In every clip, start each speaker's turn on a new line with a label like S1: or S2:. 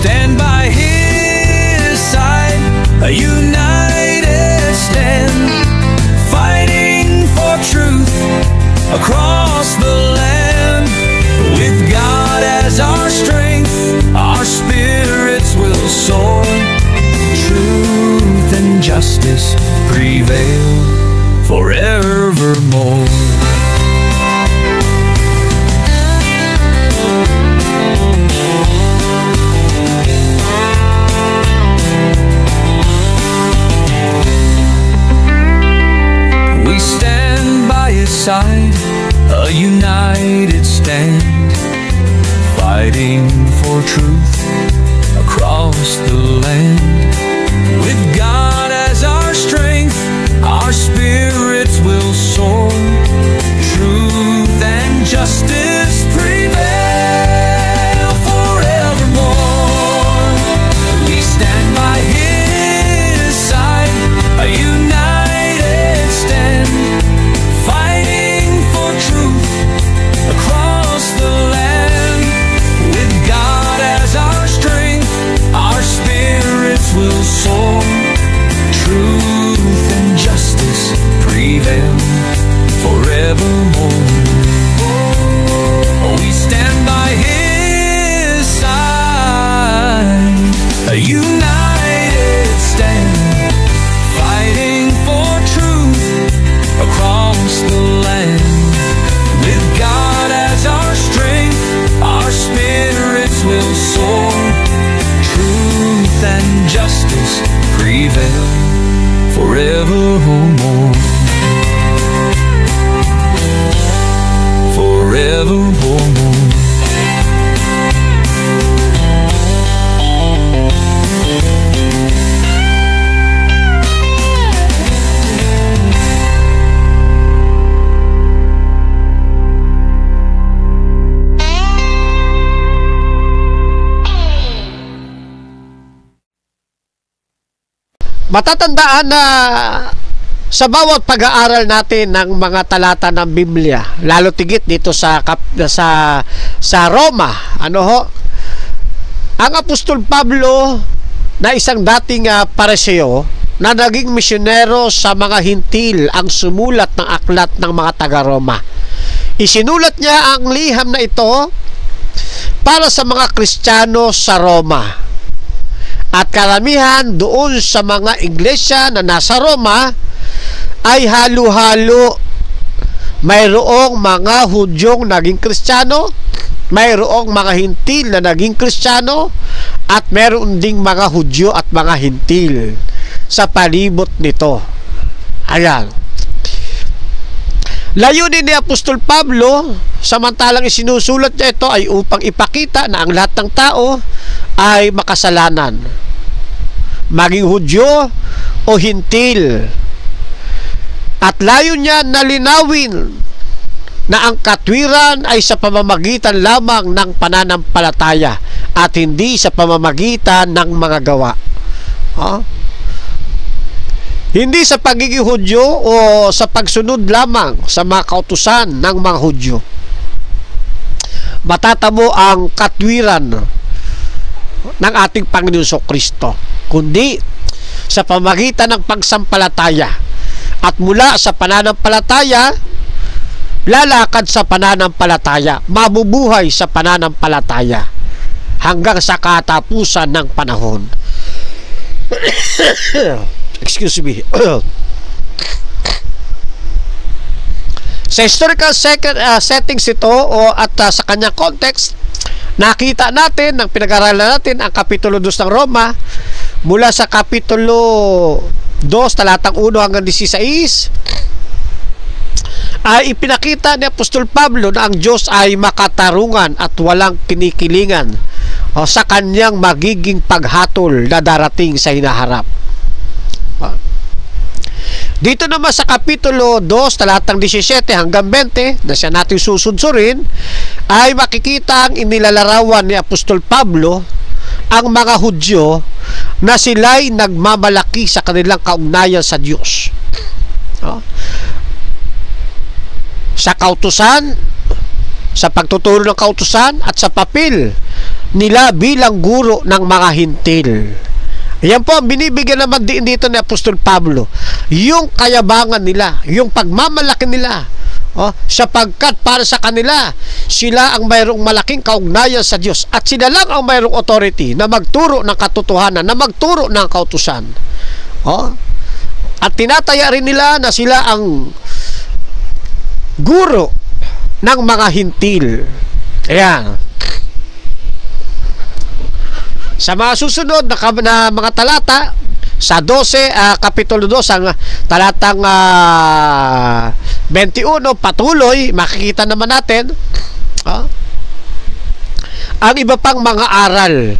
S1: stand by his side, a united stand, fighting for truth across the land. With God as our strength, our spirits will soar. Truth and justice prevail forevermore. We stand by his side, a united stand, fighting for truth across the land. With God as our strength, our spirits will soar. Truth and justice prevail forevermore. We stand by his side, a united stand, fighting for truth across the land. With God as our strength, our spirits will soar. Truth and justice prevail forevermore. We stand by his side, a united stand, fighting for truth across the land. With God as our strength, our spirits will soar. Truth and justice prevail forevermore. Forevermore.
S2: Matatandaan na sa bawat pag-aaral natin ng mga talata ng Biblia, lalo tigit dito sa Roma, ang Apostol Pablo na isang dating pariseo na naging misyonero sa mga hintil ang sumulat ng aklat ng mga taga-Roma. Isinulat niya ang liham na ito para sa mga Kristiyano sa Roma. At karamihan doon sa mga iglesia na nasa Roma ay halo-halo. Mayroong mga Hudyong naging Kristiyano, mayroong mga hintil na naging Kristiyano, at mayroon ding mga Hudyo at mga hintil sa palibot nito. Ayan. Layunin ni Apostol Pablo, samantalang isinusulat niya ito, ay upang ipakita na ang lahat ng tao ay makasalanan, maging Hudyo o hintil. At layo niya na linawin na ang katwiran ay sa pamamagitan lamang ng pananampalataya at hindi sa pamamagitan ng mga gawa. Hindi sa pagiging Hudyo o sa pagsunod lamang sa mga kautusan ng mga Hudyo matatamo ang katwiran ng ating Panginoon Kristo, kundi sa pamamagitan ng pagsampalataya. At mula sa pananampalataya, lalakad sa pananampalataya, mabubuhay sa pananampalataya hanggang sa katapusan ng panahon. Excuse me. Sa historical settings ito at sa kanyang context, nakita natin, ng pinag-aralan natin ang Kapitulo 2 ng Roma, mula sa Kapitulo 2, talatang 1 hanggang 16, ay ipinakita ni Apostol Pablo na ang Diyos ay makatarungan at walang kinikilingan sa kanyang magiging paghatol na darating sa hinaharap. Dito naman sa Kapitulo 2, talatang 17 hanggang 20, na siya natin susunsurin, ay makikita ang inilalarawan ni Apostol Pablo ang mga Hudyo na sila'y nagmamalaki sa kanilang kaugnayan sa Diyos. Sa kautusan, sa pagtuturo ng kautusan, at sa papel nila bilang guro ng mga hintil. Yan po ang binibigyan naman din dito ni Apostol Pablo, yung kayabangan nila, yung pagmamalaki nila, sapagkat para sa kanila sila ang mayroong malaking kaugnayan sa Diyos at sila lang ang mayroong authority na magturo ng katotohanan, na magturo ng kautusan. At tinataya rin nila na sila ang guro ng mga hintil. Ayan. Sa mga susunod na mga talata, sa 12, Kapitulo 2, ang talatang 21, patuloy, makikita naman natin ang iba pang mga aral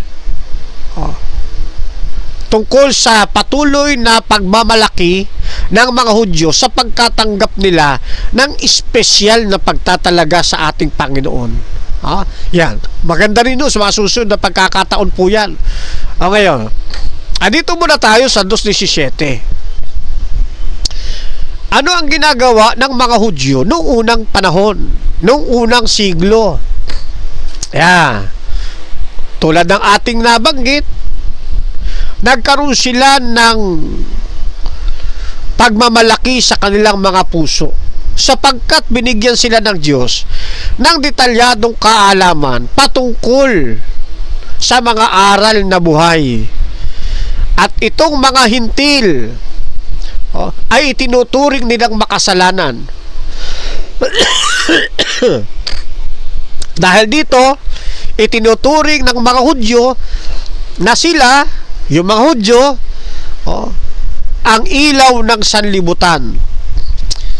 S2: tungkol sa patuloy na pagmamalaki ng mga Hudyo sa pagkatanggap nila ng espesyal na pagtatalaga sa ating Panginoon. Yan. Maganda rin sa mga susunod na pagkakataon po yan. Ngayon, dito muna tayo sa 2:17. Ano ang ginagawa ng mga Hudyo noong unang panahon, noong unang siglo? Yan. Tulad ng ating nabanggit, nagkaroon sila ng pagmamalaki sa kanilang mga puso, sapagkat binigyan sila ng Diyos ng detalyadong kaalaman patungkol sa mga aral na buhay. At itong mga hintil ay itinuturing nilang makasalanan. Dahil dito, itinuturing ng mga Hudyo na sila, yung mga Hudyo, ang ilaw ng sanlibutan.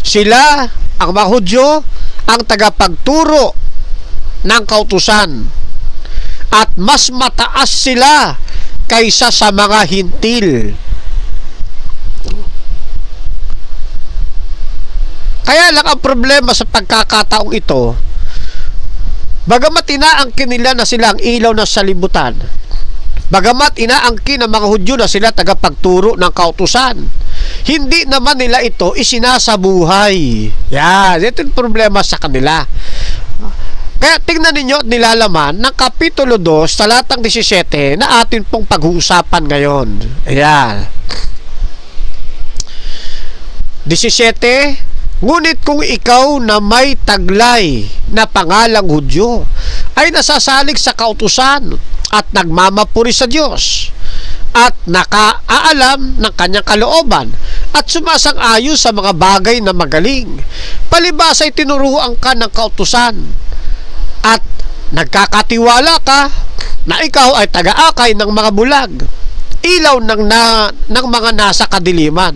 S2: Sila, ang mga Hudyo, ang tagapagturo ng kautusan. At mas mataas sila kaysa sa mga hintil. Kaya lang ang problema sa pagkakataong ito, bagamat inaangkin nila na sila ang ilaw ng sanlibutan, bagamat inaangkin ng mga Hudyo na sila tagapagturo ng kautusan, hindi naman nila ito isinasabuhay. Yan, ito yung problema sa kanila. Kaya tingnan ninyo at nilalaman ng Kapitulo 2, talatang 17 na atin pong pag-uusapan ngayon. Ayan. 17, ngunit kung ikaw na may taglay na pangalang Hudyo ay nasasalig sa kautusan at nagmamapuri sa Diyos at nakaalam ng kanyang kalooban at sumasang-ayon sa mga bagay na magaling, palibhas ay tinuruan ka ng kautusan at nagkakatiwala ka na ikaw ay taga-akay ng mga bulag, ilaw ng mga nasa kadiliman,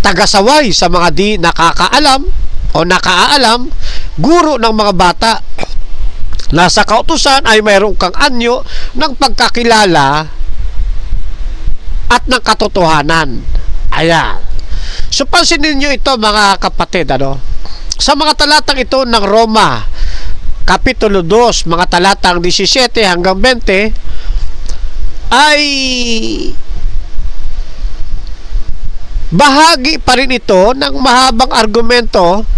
S2: tagasaway sa mga di nakakaalam o nakaaalam, guro ng mga bata. Nasa kautusan ay mayroon kang anyo ng pagkakilala at ng katotohanan. Ayan. So pansinin nyo ito mga kapatid, sa mga talatang ito ng Roma Kapitulo 2, mga talatang 17 hanggang 20 ay bahagi pa rin ito ng mahabang argumento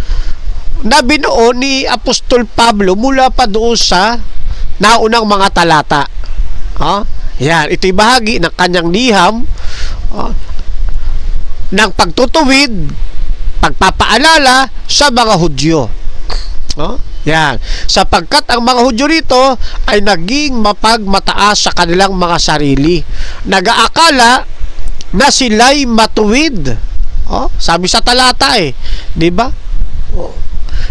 S2: na binuo ni Apostol Pablo mula pa doon sa naunang mga talata. Yan, ito'y bahagi ng kanyang liham ng pagtutuwid, pagpapaalala sa mga Hudyo. Yan, sapagkat ang mga Hudyo rito ay naging mapagmataas sa kanilang mga sarili. Nag-aakala na sila'y matuwid. Sabi sa talata di ba?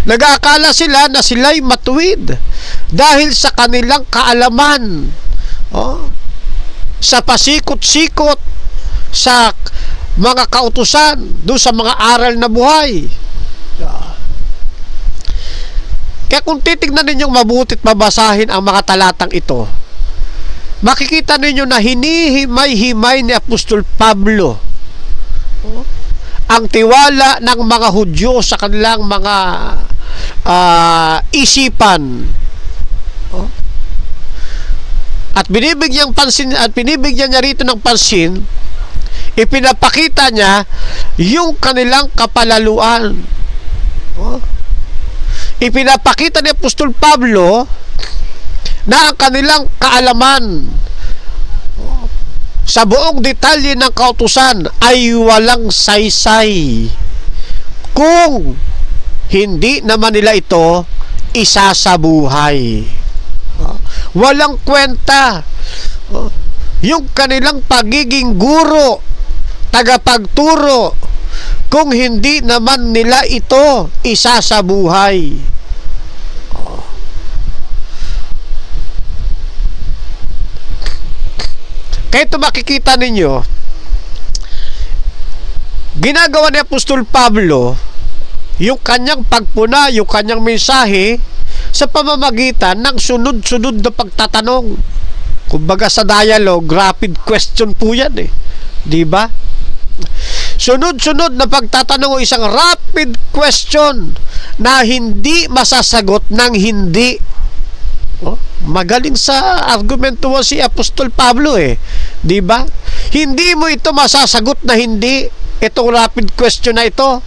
S2: Nag-aakala sila na sila'y matuwid dahil sa kanilang kaalaman, sa pasikot-sikot sa mga kautusan, doon sa mga aral na buhay. Kaya kung titignan ninyong mabuti at mabasahin ang mga talatang ito, makikita ninyo na hinihimay-himay ni Apostol Pablo ang tiwala ng mga Hudyo sa kanilang mga isipan. At binibigyan niya rito ng pansin, ipinapakita niya yung kanilang kapalaluan. Ipinapakita ni Apostol Pablo na ang kanilang kaalaman sa buong detalye ng kautusan ay walang saysay kung hindi naman nila ito isasabuhay. Walang kwenta yung kanilang pagiging guro, tagapagturo, kung hindi naman nila ito isasabuhay. Kaya ito makikita ninyo, ginagawa ni Apostol Pablo yung kanyang pagpuna, yung kanyang mensahe sa pamamagitan ng sunod-sunod na pagtatanong. Kumbaga sa dialogue, rapid question po yan eh. Diba? Sunod-sunod na pagtatanong o isang rapid question na hindi masasagot ng hindi. Oh, magaling sa argumentuhan si Apostol Pablo eh. Diba? Hindi mo ito masasagot na hindi. Itong rapid question na ito.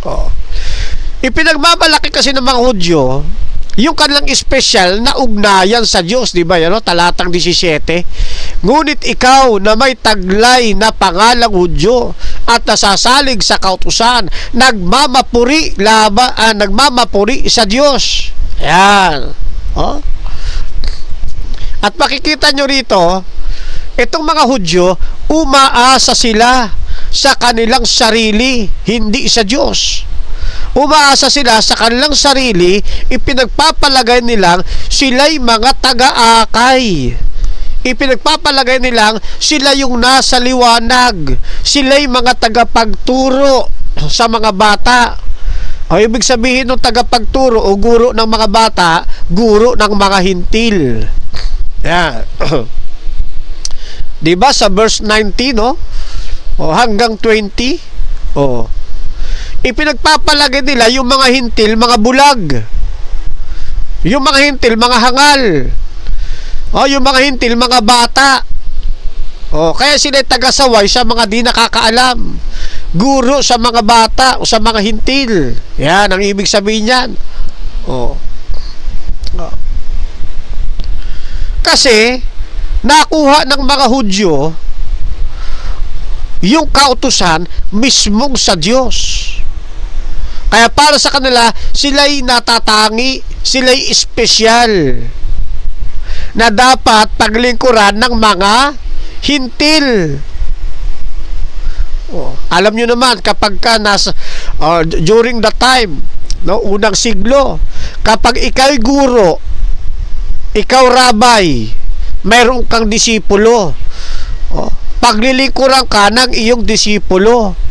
S2: Oh. Ipinagmamalaki kasi ng mga Hudyo yung kanilang espesyal na ugnayan sa Diyos, di ba? Yan, talatang 17. Ngunit ikaw na may taglay na pangalang Hudyo at nasasalig sa kautusan, nagmamapuri sa Diyos. Yan. Oh. At makikita nyo rito, itong mga Hudyo, umaasa sila sa kanilang sarili, hindi sa Diyos. Umaasa sila sa kanilang sarili, ipinagpapalagay nilang sila'y mga taga-akay. Ipinagpapalagay nilang sila yung nasa liwanag. Sila'y mga tagapagturo sa mga bata. O ibig sabihin ng tagapagturo o guro ng mga bata, guro ng mga hintil. Yan. Diba sa verse 19, no? O hanggang 20, o ipinagpapalagay nila yung mga hintil, mga bulag. Yung mga hintil, mga hangal. O yung mga hintil, mga bata. O kaya sila tagasaway sa mga di nakakaalam. Guro sa mga bata o sa mga hintil. Yan ang ibig sabihin niyan. O. Kasi nakuha ng mga Hudyo yung kautusan mismong sa Diyos. Kaya para sa kanila, sila'y natatangi, sila'y espesyal na dapat paglingkuran ng mga hintil. Alam nyo naman, kapag ka during the time, no, unang siglo, kapag ikaw'y guro, ikaw rabay, mayroon kang disipulo, paglilingkuran ka ng iyong disipulo.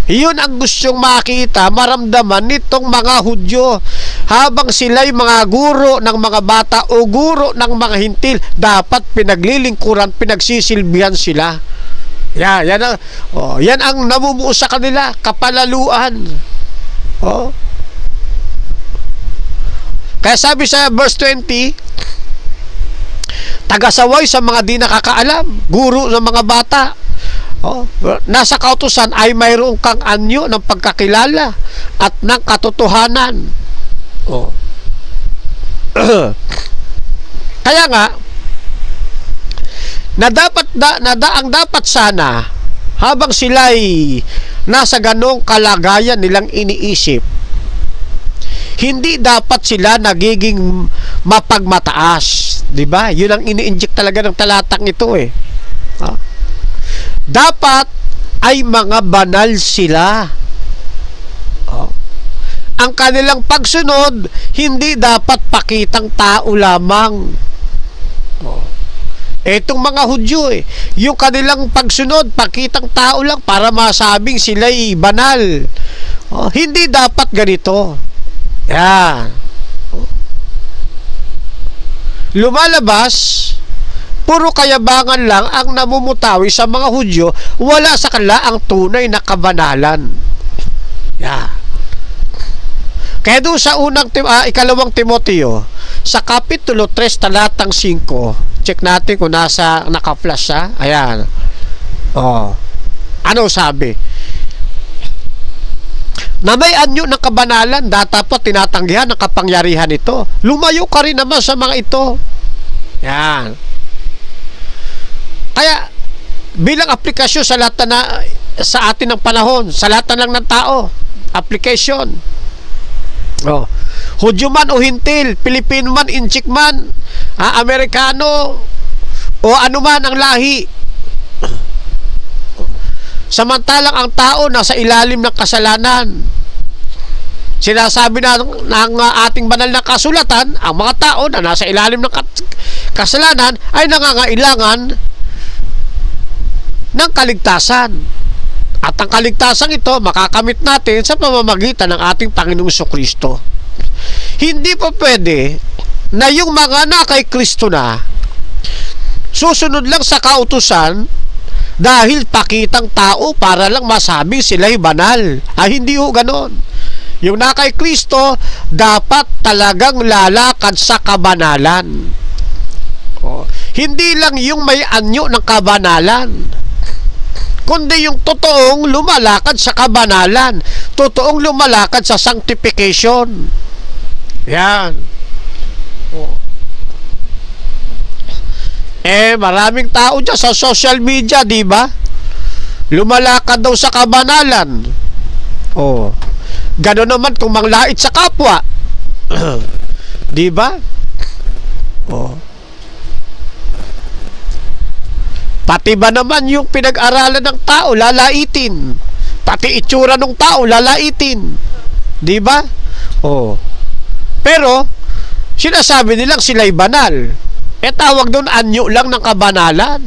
S2: Iyon ang gustong makita, maramdaman nitong mga Hudyo. Habang sila'y mga guro ng mga bata o guro ng mga hintil, dapat pinaglilingkuran, pinagsisilbihan sila. Yan ang namumuo sa kanila, kapalaluan. Kaya sabi sa verse 20, tagasaway sa mga di nakakaalam, guro ng mga bata. Nasa kautusan ay mayroon kang anyo ng pagkakilala at ng katotohanan. Kaya nga ang dapat sana habang sila'y nasa ganong kalagayan nilang iniisip, hindi dapat sila nagiging mapagmataas, di ba? Yun ang ini-inject talaga ng talatang ito eh. Dapat ay mga banal sila. Ang kanilang pagsunod hindi dapat pakitang tao lamang. Etong mga Hudyo yung kanilang pagsunod pakitang tao lang para masabing sila'y banal. Hindi dapat ganito. Yan. Lumalabas, puro kayabangan lang ang namumutawi sa mga Hudyo, wala sa kanila ang tunay na kabanalan. Yeah. Kaya doon sa ikalawang Timoteo, sa Kapitulo 3, talatang 5, check natin kung naka-flash siya. Ayan. Ano sabi? Na may anyo ng kabanalan, dapat tinatanggihan ang kapangyarihan ito. Lumayo ka rin naman sa mga ito. Yan. Kaya, bilang aplikasyon sa lahat sa atin ng panahon, sa lahat na lang ng tao, application. Hudyo man o Hintil, Pilipino man, Inchik man, Amerikano, o ano man ang lahi. Samantalang ang tao nasa ilalim ng kasalanan. Sinasabi ng ating banal na kasulatan, ang mga tao na nasa ilalim ng kasalanan ay nangangailangan ng kaligtasan. At ang kaligtasan ito, makakamit natin sa pamamagitan ng ating Panginoong Jesucristo. Hindi pa pwede na yung mga na kay Kristo na susunod lang sa kautusan dahil pakitang tao para lang masabing sila'y banal. Hindi ho ganon. Yung na kay Kristo, dapat talagang lalakad sa kabanalan. Hindi lang yung may anyo ng kabanalan, kundi yung totoong lumalakad sa kabanalan, totoong lumalakad sa sanctification. Yan. Maraming tao dyan sa social media, di ba? Lumalakad daw sa kabanalan. Gano'n naman kung manglait sa kapwa. Di ba? Pati ba naman yung pinag-aralan ng tao, lalaitin. Pati itsura ng tao, lalaitin. Di ba? Pero, sinasabi nilang sila'y banal. Tawag doon anyo lang ng kabanalan.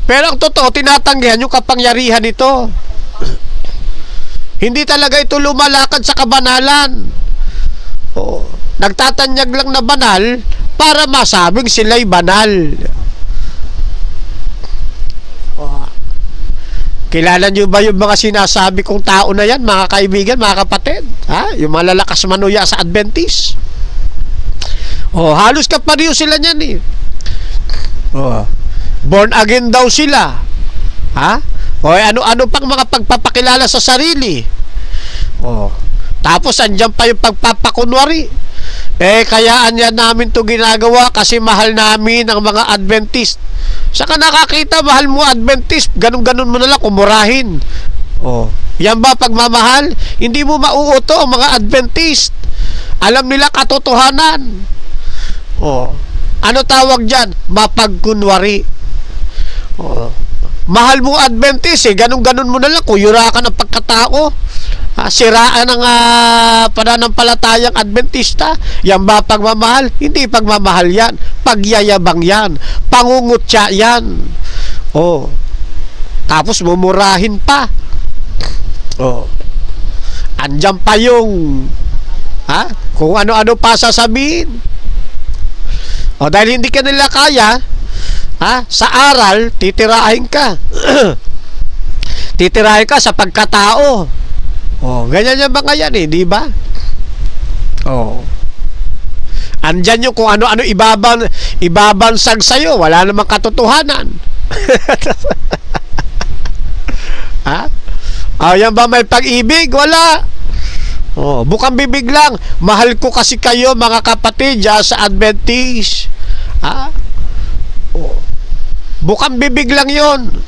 S2: Pero ang totoo, tinatanggihan yung kapangyarihan nito. Hindi talaga ito lumalakad sa kabanalan. Nagtatanyag lang na banal para masabing sila'y banal. Kilala nyo ba yung mga sinasabi kong tao na yan, mga kaibigan, mga kapatid? Yung malalakas manuya sa Adventist. Halos kapariyo sila niyan born again daw sila. Ano-ano pang mga pagpapakilala sa sarili. Tapos andyan pa yung pagpapakunwari. Kayaan yan namin to ginagawa kasi mahal namin ang mga Adventist. Saka nakakita, mahal mo Adventist, ganun-ganun mo na lang kumurahin. Yan ba pagmamahal? Hindi mo mauuto ang mga Adventist. Alam nila katotohanan. Ano tawag dyan? Mapagkunwari. Mahal mo Adventist, ganun-ganun mo na lang, kuyura ka ng pagkatao. Siraan ng pananampalatayang Adventista. Yan ba pagmamahal? Hindi pagmamahal yan. Pagyayabang yan. Pangungutya yan. Tapos mumurahin pa. Andyan pa yung kung ano-ano pa sasabihin. Dahil hindi ka nila kaya, sa aral, titirahin ka. Titirahin ka sa pagkatao. Ganyan yung mga yan di ba? Andyan yung kung ano-ano ibabansag sa'yo, wala namang katotohanan. Yan ba may pag-ibig? Wala. Bukang bibig lang. Mahal ko kasi kayo mga kapatid sa Adventist. Bukang bibig lang yon.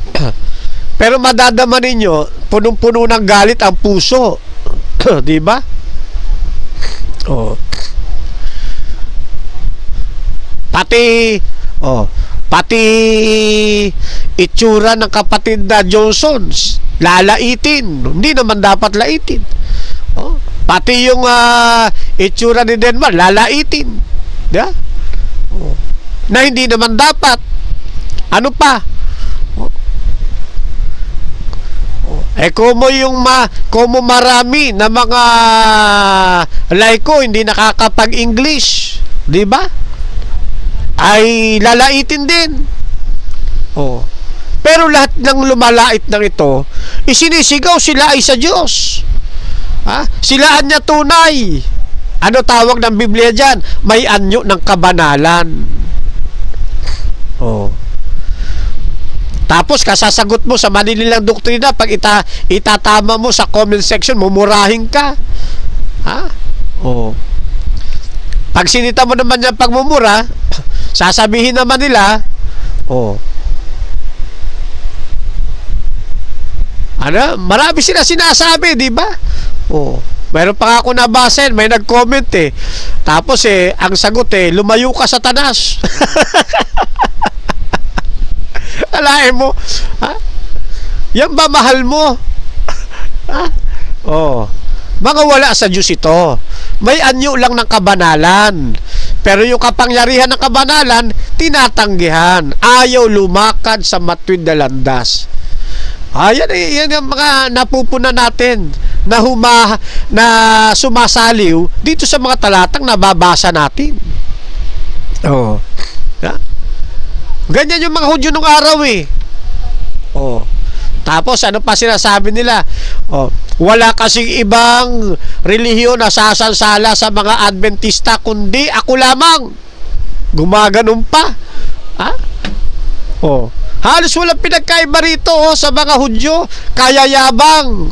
S2: Pero madadama ninyo, punong-puno ng galit ang puso. Di ba? Pati itsura ng kapatid na Johnson, lalaitin. Hindi naman dapat laitin. Pati yung itsura ni Denmark, lalaitin. Di ba? Na hindi naman dapat. Ano pa? Kumo marami na mga laiko hindi nakakapag-English, di ba? Ay lalaitin din. Pero lahat ng lumalait ng ito, isinisigaw sila ay sa Diyos. Silaan niya tunay. Ano tawag ng Biblia dyan? May anyo ng kabanalan. Tapos kasasagot mo sa malililang doktrina, pag itatama mo sa comment section, mumurahin ka. Pag sinita mo naman yung pagmumura, Sasabihin naman nila, marami sila sinasabi, di ba? Meron pa nga ako nabasa, may nag-comment Tapos ang sagot lumayo ka Satanas. Alain mo, yan ba mahal mo? Mga wala sa Diyos ito. May anyo lang ng kabanalan. Pero yung kapangyarihan ng kabanalan, tinatanggihan. Ayaw lumakad sa matuwid na landas. Yan ang mga napupuna natin na sumasaliw dito sa mga talatang nababasa natin. Ganyan yung mga Hudyo nung araw Tapos ano pa sinasabi nila? Wala kasing ibang relihiyon na sasansala sa mga Adventista kundi ako lamang. Gumaganon pa. Halos walang pinagkaiba rito sa mga Hudyo. Kaya yabang.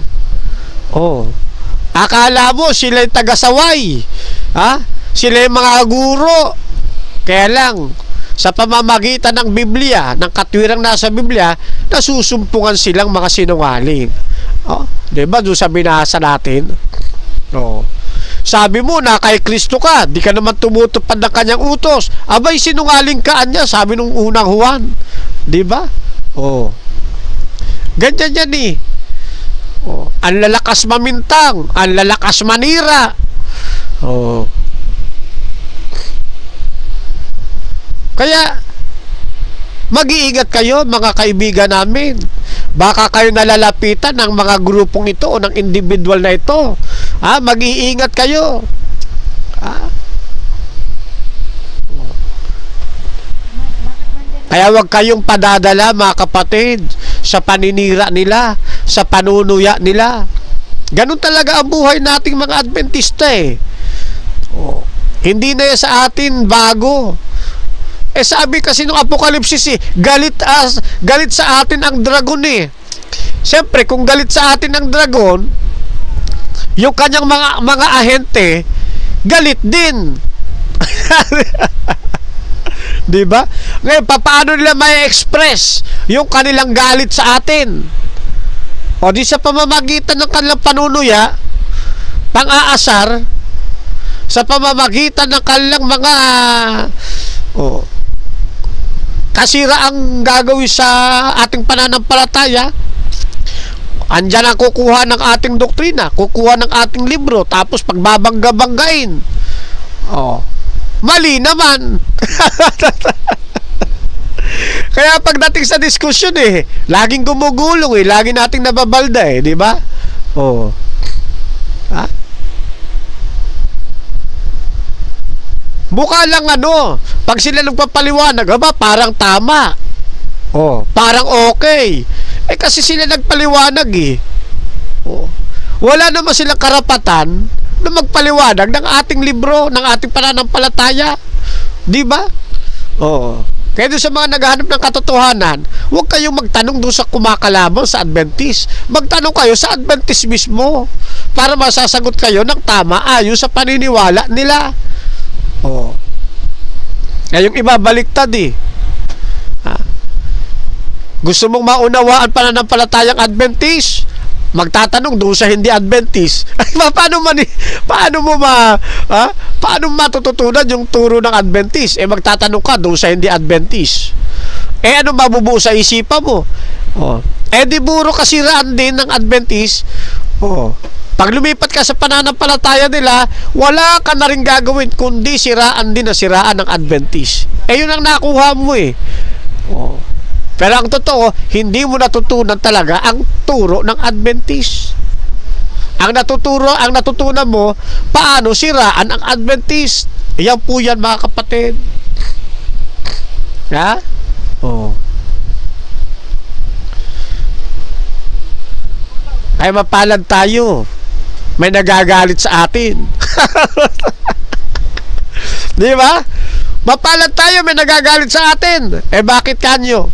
S2: Akala mo sila yung tagasaway. Sila yung mga guro. Kaya lang, sa pamamagitan ng Biblia, ng katwirang nasa Biblia, nasusumpungan silang mga sinungaling. Diba doon sa binasa natin? Sabi mo na kay Kristo ka, di ka naman tumutupad ng kanyang utos. Abay, sinungaling ka niya, sabi nung unang Juan. Diba? Ganyan yan ang lalakas mamintang, ang lalakas manira. Kaya mag-iingat kayo mga kaibigan namin. Baka kayo nalalapitan ng mga grupong ito o ng individual na ito. Mag-iingat kayo. Kaya wag kayong padadala mga kapatid sa paninira nila, sa panunuya nila. Ganun talaga ang buhay nating mga Adventista Hindi na yan sa atin bago. Sabi kasi nung Apokalipsis galit sa atin ang dragon Siyempre, kung galit sa atin ang dragon, yung kanyang mga ahente, galit din. Diba? Ngayon, paano nila may express yung kanilang galit sa atin? Di sa pamamagitan ng kanilang panunuya, pang-aasar, sa pamamagitan ng kanilang mga kasira ang gagawin sa ating pananampalataya. Andyan ang kukuha ng ating doktrina, kukuha ng ating libro, tapos pagbabangga-banggain. Mali naman. Kaya pagdating sa diskusyon laging gumugulong lagi nating nababalda di ba? Mukha lang pag sila nagpapaliwanag, parang tama. Parang okay. Kasi sila nagpaliwanag Wala naman silang karapatan na magpaliwanag ng ating libro, ng ating pananampalataya. Di ba? Kaya doon sa mga naghahanap ng katotohanan, huwag kayong magtanong doon sa kumakalaban sa Adventist. Magtanong kayo sa Adventist mismo para masasagot kayo ng tama ayon sa paniniwala nila. Yung iba baliktad Gusto mong maunawaan pananampalatayang Adventist, magtatanong doon sa hindi Adventist. Paano mo matututunan yung turo ng Adventist? Magtatanong ka doon sa hindi Adventist. Ano mabubuo sa isipan mo? Di buro kasiraan din ng Adventist. Pag lumipat ka sa pananampalataya nila, wala ka na rin gagawin kundi siraan din na siraan ng Adventist. Yun ang nakuha mo Pero ang totoo, hindi mo natutunan talaga ang turo ng Adventist. Ang natutunan mo, paano siraan ang Adventist. Yan po yan mga kapatid. Ay mapalad tayo. May nagagalit sa atin. Di ba? Mapalad tayo, may nagagalit sa atin. Bakit kanyo?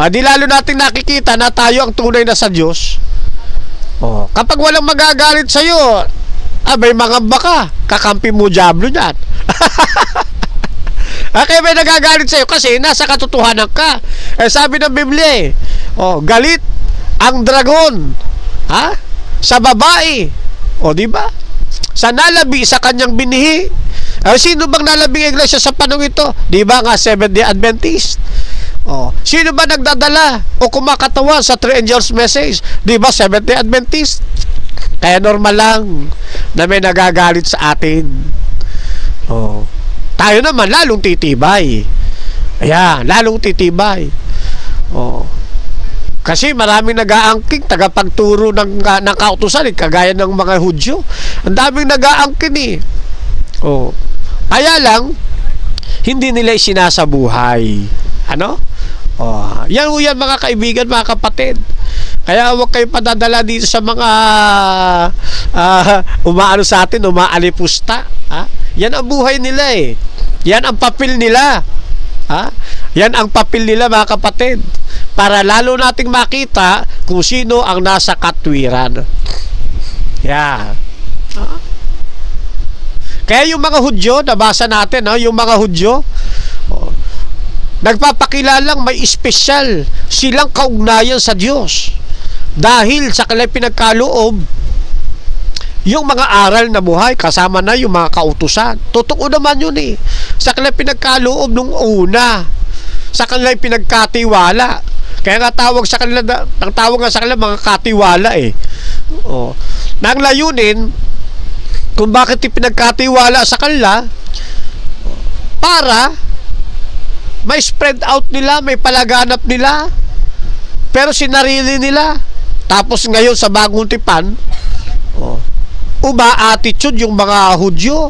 S2: Di lalo natin nakikita na tayo ang tunay na sa Diyos. Kapag walang magagalit sa'yo, may mga baka, kakampi mo diablo niyan. Kaya may nagagalit sa'yo kasi nasa katotohanan ka. Sabi ng Biblia galit ang dragon sa babae. Di ba? Sa nalabi sa kanyang binihi. Sino bang nalabing iglesia sa panahon ito? Di ba nga Seventh-day Adventist? Sino ba nagdadala o kumakatawan sa Three Angels Message? Di ba Seventh-day Adventist? Kaya normal lang na may nagagalit sa atin. Tayo naman lalong titibay. Ayan, lalong titibay. Kasi maraming nag-aangking tagapagturo ng kautusan, kagaya ng mga Hudyo. Ang daming nag-aangkin Kaya lang, hindi nila isinasabuhay. Yan mga kaibigan, mga kapatid. Kaya huwag kayo padadala dito sa mga umaano sa atin, umaalipusta. Yan ang buhay nila Yan ang papel nila. Yan ang papel nila, mga kapatid. Para lalo nating makita kung sino ang nasa katwiran. Kaya yung mga Hudyo, nabasa natin, yung mga Hudyo, nagpapakilalang may espesyal silang kaugnayan sa Diyos. Dahil sa kanilang pinagkaloob, yung mga aral na buhay, kasama na yung mga kautusan. Totoo naman yun sa kanilang pinagkaloob nung una. Sa kanilang pinagkatiwala. Kaya nga tawag sa kanila, ang tawag nga sa kanila mga katiwala Nang layunin kung bakit pinagkatiwala sa kanila, para may spread out nila, may palaganap nila, pero sinarili nila. Tapos ngayon sa bagong tipan, attitude yung mga Hudyo.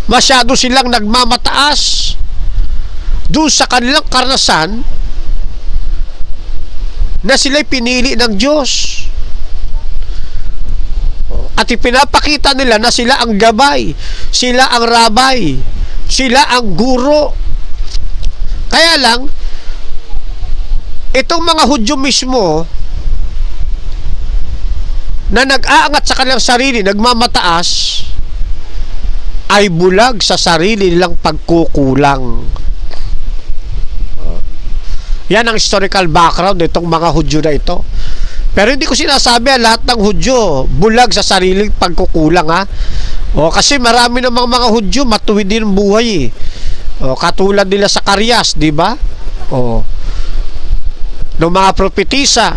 S2: Masyado silang nagmamataas doon sa kanilang karanasan na sila'y pinili ng Diyos. At ipinapakita nila na sila ang gabay, sila ang rabay, sila ang guro. Kaya lang, itong mga Hudyo mismo na nag-aangat sa kanilang sarili, nagmamataas, ay bulag sa sarili nilang pagkukulang. Yan ang historical background nitong mga Hudyo na ito. Pero hindi ko sinasabi lahat ng Hudyo bulag sa sariling pagkukulang kasi marami namang mga Hudyo matuwid din ang buhay katulad nila sa Karyas, di ba? Ng mga propetisa.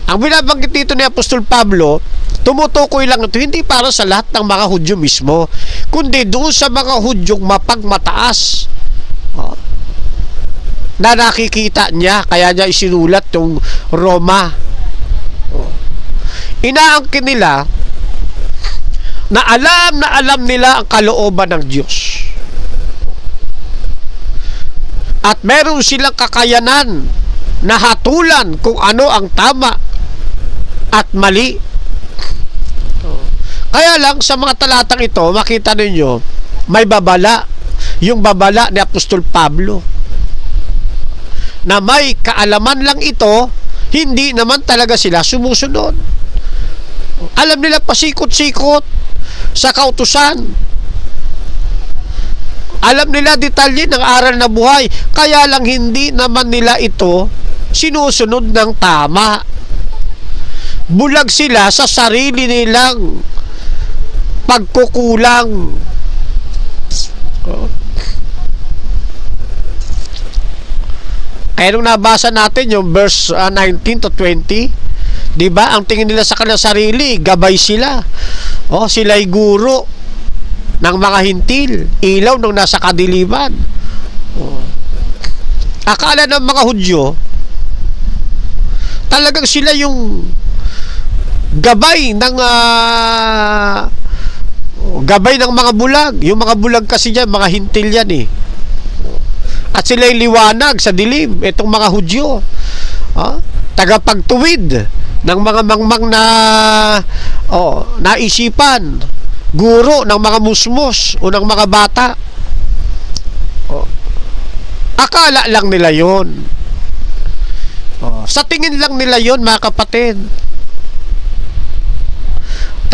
S2: Ang binabanggit dito ni Apostol Pablo, tumutukoy lang ito hindi para sa lahat ng mga Hudyo mismo, kundi doon sa mga Hudyong mapagmataas na nakikita niya, kaya niya isinulat yung Roma. Inaangkin nila na alam nila ang kalooban ng Diyos. At meron silang kakayanan na hatulan kung ano ang tama at mali. Kaya lang sa mga talatang ito, makita ninyo, may babala. Yung babala ni Apostol Pablo. Na may kaalaman lang ito, hindi naman talaga sila sumusunod. Alam nila pasikot-sikot sa kautusan. Alam nila detalye ng aral na buhay, kaya lang hindi naman nila ito sinusunod ng tama. Bulag sila sa sarili nilang pagkukulang. Kaya nung nabasa natin yung verse 19 to 20, di ba? Ang tingin nila sa kanilang sarili, gabay sila. Sila'y guro ng mga hintil, ilaw nung nasa kadiliman. Akala ng mga Hudyo, talagang sila yung gabay ng mga bulag. Yung mga bulag kasi dyan, mga hintil yan At sila'y liwanag sa dilim, itong mga Hudyo. Tagapagtuwid ng mga mangmang na naisipan, guro ng mga musmos o ng mga bata. Akala lang nila yon. Sa tingin lang nila yon, mga kapatid.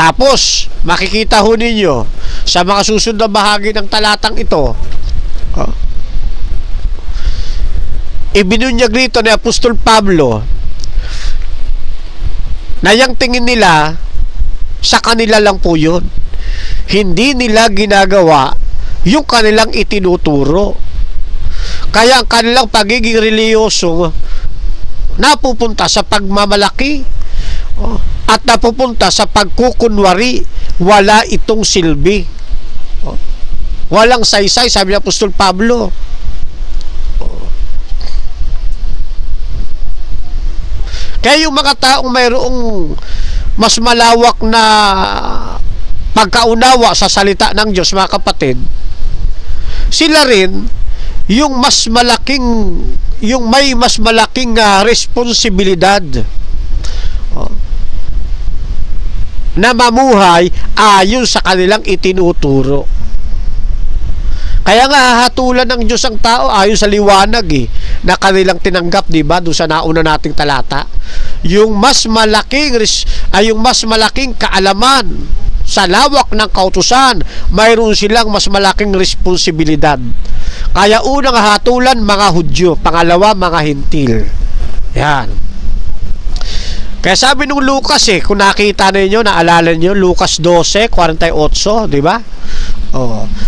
S2: Tapos, makikita ho ninyo, sa mga susunod na bahagi ng talatang ito, ibinunyag rito ni Apostol Pablo na yung tingin nila sa kanila lang po yun. Hindi nila ginagawa yung kanilang itinuturo. Kaya ang kanilang pagiging reliyoso napupunta sa pagmamalaki at napupunta sa pagkukunwari. Wala itong silbi. Walang saysay, sabi ni Apostol Pablo. Kaya yung mga taong mayroong mas malawak na pagkaunawa sa salita ng Diyos, mga kapatid, sila rin yung may mas malaking responsibilidad na mamuhay ayon sa kanilang itinuturo. Kaya nga hahatulan ng Diyos ang tao ayon sa liwanag na kanilang tinanggap, di ba, doon sa nauna nating talata. Yung mas malaking kaalaman sa lawak ng kautusan, mayroon silang mas malaking responsibilidad. Kaya unang hatulan, mga Hudyo, pangalawa, mga Hintil. Yan. Kaya sabi nung Lucas, kung nakita ninyo, naalala niyo, Lucas 12:48, di ba?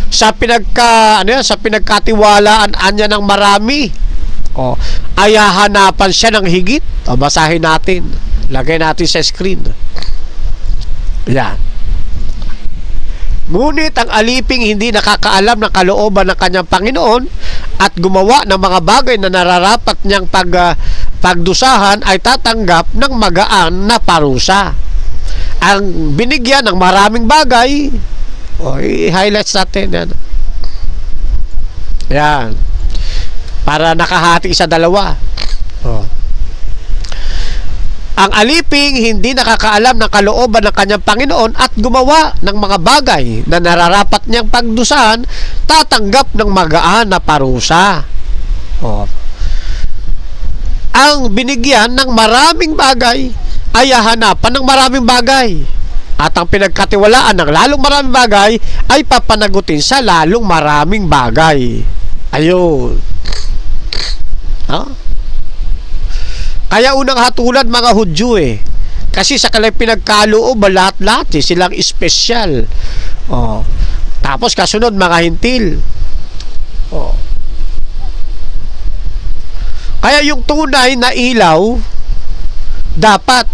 S2: Sa pinagkatiwalaan niya ng marami, ay hahanapan siya ng higit. Basahin natin. Lagay natin sa screen. Yan. Ngunit ang aliping hindi nakakaalam ng kalooban ng kanyang Panginoon at gumawa ng mga bagay na nararapat niyang pagdusahan ay tatanggap ng magaan na parusa. Ang binigyan ng maraming bagay, i-highlights natin yan. Yan. Para nakahati sa dalawa. Ang aliping hindi nakakaalam ng kalooban ng kanyang Panginoon at gumawa ng mga bagay na nararapat niyang pagdusahan, tatanggap ng magaan na parusa. Ang binigyan ng maraming bagay ay hahanapan ng maraming bagay. At ang pinagkatiwalaan ng lalong maraming bagay ay papanagutin sa lalong maraming bagay. Ayun. Kaya unang hatulan, mga Hudyo, kasi sa kanilang pinagkaloob, lahat-lahat silang espesyal. Tapos kasunod, mga Hintil. Kaya yung tunay na ilaw dapat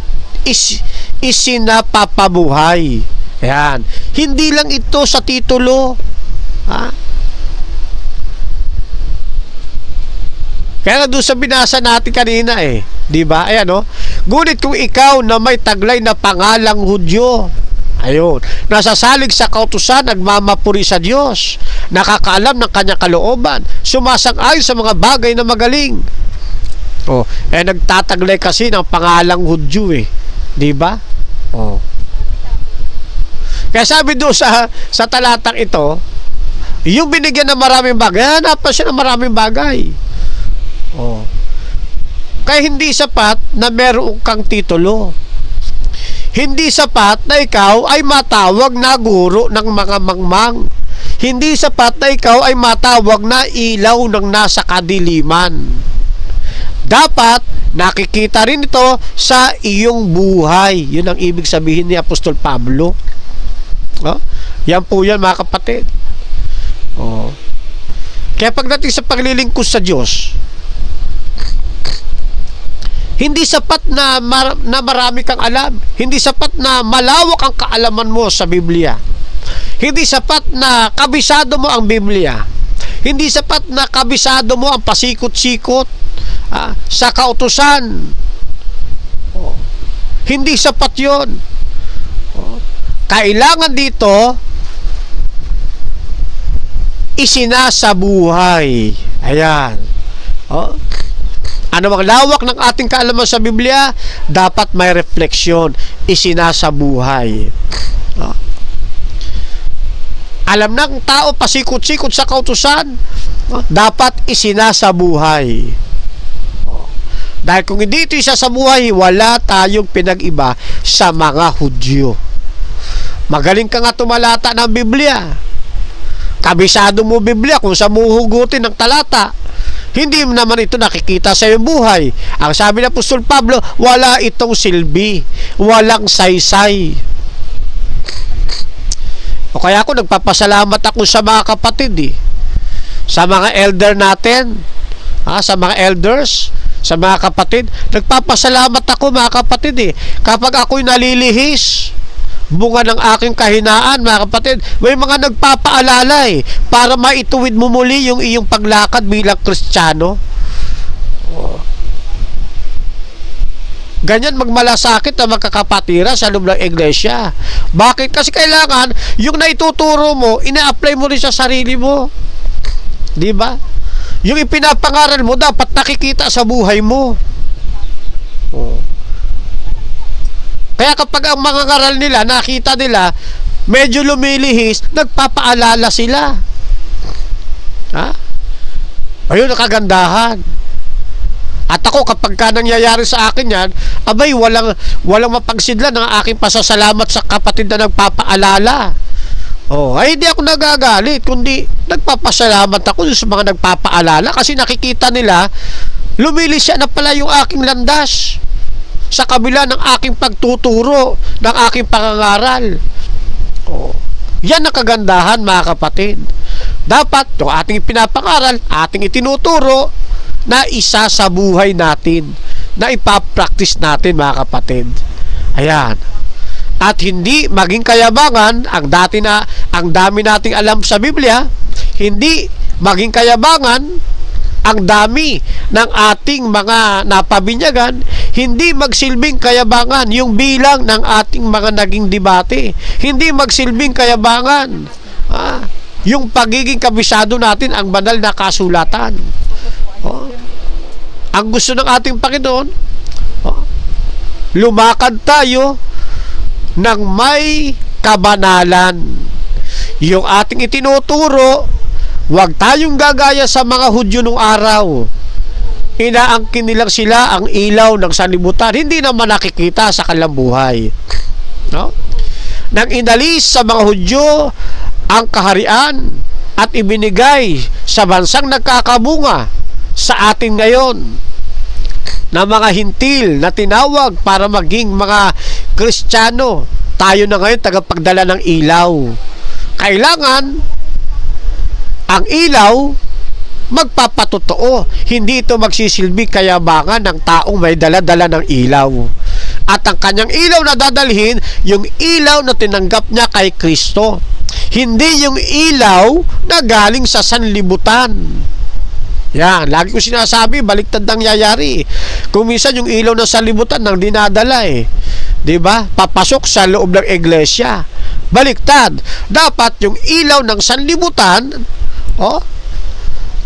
S2: isinapapabuhay. Ayan. Hindi lang ito sa titulo. Kaya doon sa binasa natin kanina di ba? Ayan, ngunit kung ikaw na may taglay na pangalang Hudyo, ayun, nasasalig sa kautusan, nagmamapuri sa Diyos, nakakaalam ng kanyang kalooban, sumasang-ayon sa mga bagay na magaling. Nagtataglay kasi ng pangalang Hudyo, di ba? Kaya sabi doon sa talatang ito, yung binigyan ng maraming bagay, hanapan siya ng maraming bagay. Kaya hindi sapat na meron kang titulo. Hindi sapat na ikaw ay matawag na guro ng mga mangmang. Hindi sapat na ikaw ay matawag na ilaw ng nasa kadiliman. Dapat nakikita rin ito sa iyong buhay. Yun ang ibig sabihin ni Apostol Pablo. Yan po yan, mga kapatid. Kaya pagdating sa paglilingkod sa Diyos, hindi sapat na marami kang alam. Hindi sapat na malawak ang kaalaman mo sa Biblia. Hindi sapat na kabisado mo ang Biblia. Hindi sapat na kabisado mo ang pasikot-sikot sa kautusan. Hindi sapat yon. Kailangan dito isinasabuhay. Ayan. Ano mang lawak ng ating kaalaman sa Biblia, dapat may refleksyon, isinasabuhay. Alam ng tao, pasikot-sikot sa kautusan, dapat isinasabuhay. Dahil kung hindi ito isasabuhay, wala tayong pinag-iba sa mga Hudyo. Magaling ka nga tumalata ng Biblia. Kabisado mo Biblia kung saan mo hugutin ng talata. Hindi naman ito nakikita sa iyong buhay. Ang sabi ng Apostol Pablo, wala itong silbi, walang saysay. O kaya ako nagpapasalamat ako sa mga kapatid sa mga elder natin, sa mga elders, sa mga kapatid. Nagpapasalamat ako mga kapatid kapag ako'y nalilihis, bunga ng aking kahinaan mga kapatid, may mga nagpapaalala para maituwid mo muli yung iyong paglakad bilang Kristiyano. Ganyan magmalasakit na magkakapatira sa loob ng iglesia. Bakit? Kasi kailangan yung naituturo mo, ina-apply mo rin sa sarili mo. Di ba? Yung ipinapangaral mo dapat nakikita sa buhay mo. Kaya kapag ang mga ngaral nila, nakita nila, medyo lumilihis, nagpapaalala sila. Ayun ang kagandahan. At ako, kapag ka nangyayari sa akin yan, abay, walang mapagsidlan ng aking pasasalamat sa kapatid na nagpapaalala. Ay hindi ako nagagalit, kundi nagpapasalamat ako sa mga nagpapaalala kasi nakikita nila, lumilisya na pala yung aking landas sa kabila ng aking pagtuturo, ng aking pangangaral. Yan ang kagandahan mga kapatid. Dapat yung ating pinapangaral, ating itinuturo, na isa sa buhay natin, na ipapractice natin mga kapatid. Ayan. At hindi maging kayabangan, ang dami nating alam sa Biblia, hindi maging kayabangan, ang dami ng ating mga napabinyagan, hindi magsilbing kayabangan yung bilang ng ating mga naging debate. Hindi magsilbing kayabangan yung pagiging kabisado natin ang banal na kasulatan. Ang gusto ng ating Panginoon, lumakad tayo ng may kabanalan. Yung ating itinuturo, huwag tayong gagaya sa mga Hudyo nung araw. Inaangkin nilang sila ang ilaw ng sanlibutan, hindi naman nakikita sa kanilang buhay. Nang inalis sa mga Hudyo ang kaharian at ibinigay sa bansang nagkakabunga sa atin ngayon na mga hintil na tinawag para maging mga Kristiyano, tayo na ngayon tagapagdala ng ilaw. Kailangan ang ilaw magpapatotoo, hindi ito magsisilbi kayabangan ng taong may dala-dala ng ilaw. At ang kanyang ilaw na dadalhin, yung ilaw na tinanggap niya kay Kristo, hindi yung ilaw na galing sa sanlibutan. Yan, lagi ko sinasabi, baliktad nangyayari. Kung minsan yung ilaw ng sanlibutan nang dinadala diba? Papasok sa loob ng iglesia. Baliktad. Dapat yung ilaw ng sanlibutan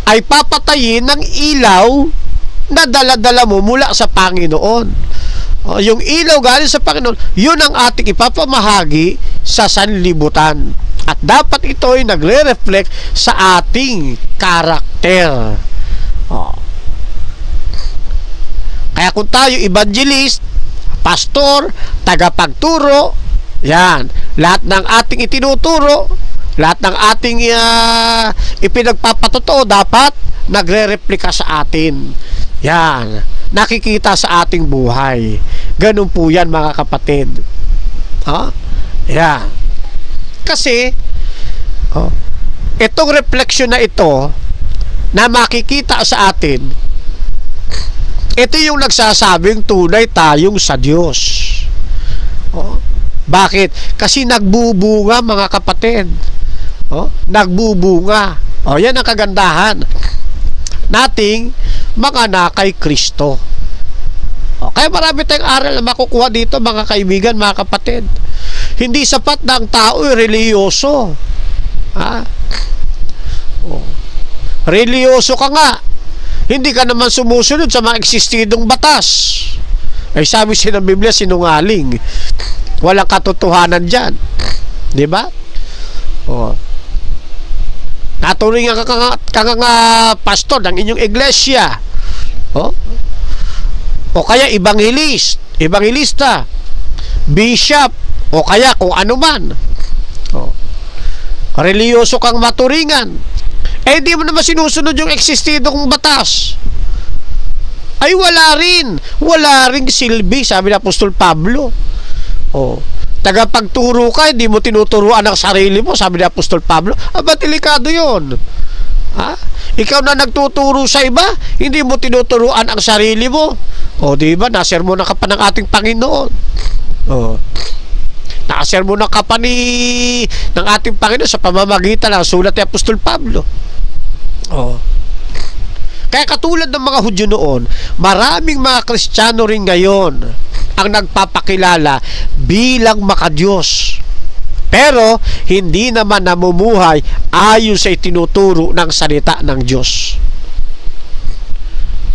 S2: ay papatayin ng ilaw na dala-dala mo mula sa Panginoon. Yung ilaw galing sa Panginoon, yun ang ating ipapamahagi sa sanlibutan. At dapat ito ay nagre-reflect sa ating karakter. Kaya kung tayo evangelist, pastor, tagapagturo, yan, lahat ng ating itinuturo, lahat ng ating ipinagpapatotoo dapat nagre-replika sa atin. Yan, nakikita sa ating buhay. Ganun po yan mga kapatid. Yan. Kasi itong reflection na ito na makikita sa atin, ito yung nagsasabing tunay tayong sa Diyos. Bakit? Kasi nagbubunga mga kapatid. Nagbubunga. Yan ang kagandahan nating mga anak kay Kristo. Kaya marami tayong aral na makukuha dito mga kaibigan, mga kapatid. Hindi sapat na ang tao ay reliyoso. Reliyoso ka nga, hindi ka naman sumusunod sa mga eksistidong batas. Ay sabi siya ng Biblia, sinungaling. Walang katotohanan dyan. Diba? Natuloy nga pastor ng inyong iglesia. O kaya evangelista, bishop, o kaya kung ano man. Reliyoso kang maturingan, di mo naman sinusunod yung eksistidong batas, ay wala ring silbi, sabi ng Apostol Pablo. Tagapagturo ka, hindi mo tinuturuan ang sarili mo, sabi ni Apostol Pablo. Delikado yun. Ikaw na nagtuturo sa iba, hindi mo tinuturuan ang sarili mo. Diba, nasermonan ka pa ng ating Panginoon. Nakasermonan ka pa ng ating Panginoon sa pamamagitan ng sulat ni Apostol Pablo. Kaya katulad ng mga Hudyo noon, maraming mga Kristiyano rin ngayon ang nagpapakilala bilang makadiyos, pero hindi naman namumuhay ayon sa itinuturo ng salita ng Diyos.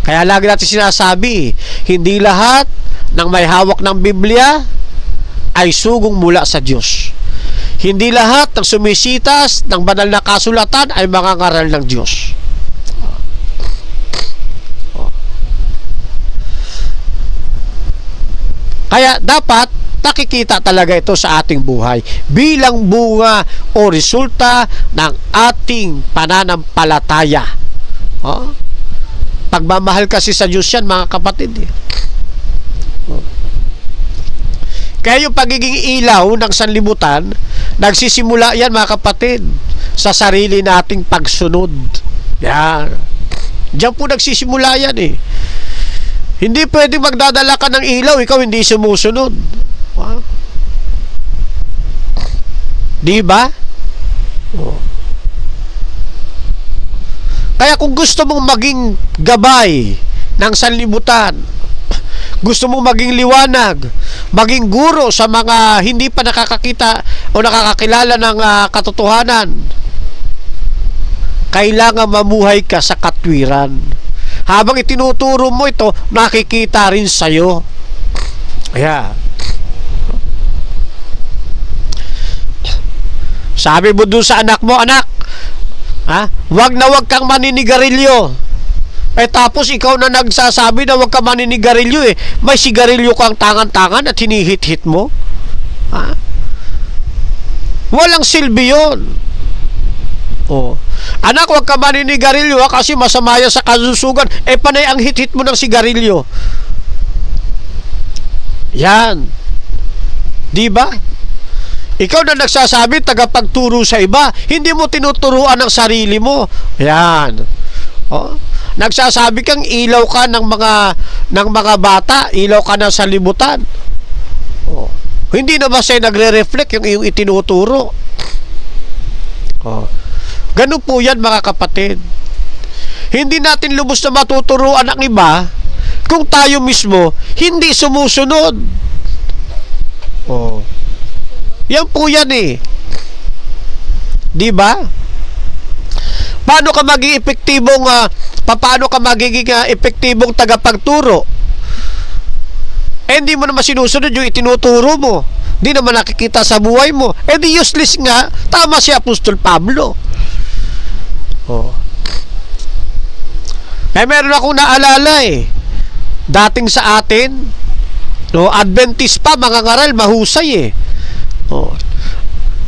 S2: Kaya lagi natin sinasabi, hindi lahat ng may hawak ng Biblia ay sugong mula sa Diyos. Hindi lahat ng sumisitas ng banal na kasulatan ay mga ngaral ng Diyos. Kaya dapat nakikita talaga ito sa ating buhay bilang bunga o resulta ng ating pananampalataya. Pagmamahal kasi sa Diyos yan, mga kapatid. Kaya yung pagiging ilaw ng sanlibutan, nagsisimula yan, mga kapatid, sa sarili nating pagsunod. Yan. Diyan po nagsisimula yan Hindi pwedeng magdadala ka ng ilaw, ikaw hindi sumusunod. Di ba? Kaya kung gusto mong maging gabay ng sanlibutan, gusto mong maging liwanag, maging guro sa mga hindi pa nakakakita o nakakakilala ng katotohanan, kailangan mamuhay ka sa katwiran. Habang itinuturo mo ito, nakikita rin sa'yo. Sabi mo dun sa anak mo, anak, wag na wag kang maninigarilyo. Tapos ikaw na nagsasabi na wag kang maninigarilyo may sigarilyo kang tangan-tangan at hinihit-hit mo. Walang silbi yun. Anak, wag ka maninigarilyo kasi masama yan sa kalusugan. Panay ang hit-hit mo ng sigarilyo. Yan. Di ba? Ikaw na nagsasabi, tagapagturo sa iba, hindi mo tinuturuan ang sarili mo. Yan. Nagsasabi kang ilaw ka ng mga bata, ilaw ka ng sanlibutan. Hindi na ba sa'yo nagre-reflect yung iyong itinuturo? Ganun po yan, mga kapatid. Hindi natin lubos na matuturuan ang iba kung tayo mismo hindi sumusunod. Yan po yan Di ba? Paano ka magiging epektibong tagapagturo? Hindi mo naman sinusunod yung itinuturo mo. Hindi naman nakikita sa buhay mo. Di useless nga. Tama si Apostol Pablo. Meron akong naalala dating sa atin, Adventist pa, mga ngaral, mahusay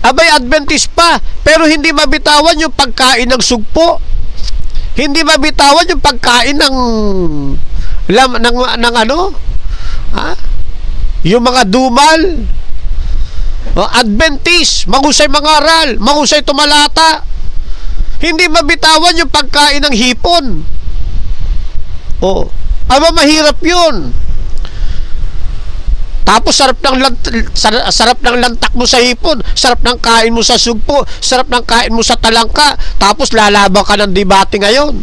S2: Abay, Adventist pa, pero hindi mabitawan yung pagkain ng sugpo. Hindi mabitawan yung pagkain ng yung mga dumal. Adventist, mahusay mangaral, mahusay tumalata. Hindi mabitawan yung pagkain ng hipon. Mahirap yun. Tapos sarap ng lantak mo sa hipon, sarap ng kain mo sa sugpo, sarap ng kain mo sa talangka, tapos lalaban ka ng debate ngayon.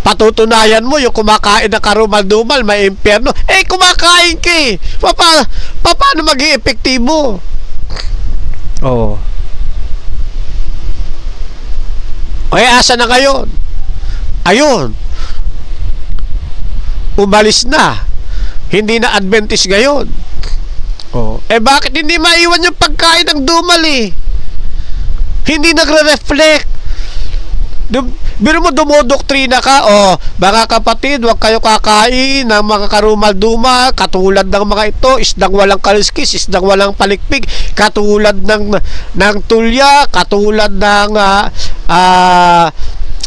S2: Patutunayan mo yung kumakain ng karumal-dumal, may impyerno. Kumakain ka paano maging epektibo? Asa na ngayon? Ayun, umalis na. Hindi na Adventist ngayon. Bakit hindi maiwan yung pagkain ng dumal Hindi nagre-reflect. Biro mo, dumodoktrina ka, mga kapatid, huwag kayo kakain ng mga karumal-duma, katulad ng mga ito, isdang walang kaliskis, isdang walang palikpik, katulad ng tulya, katulad ng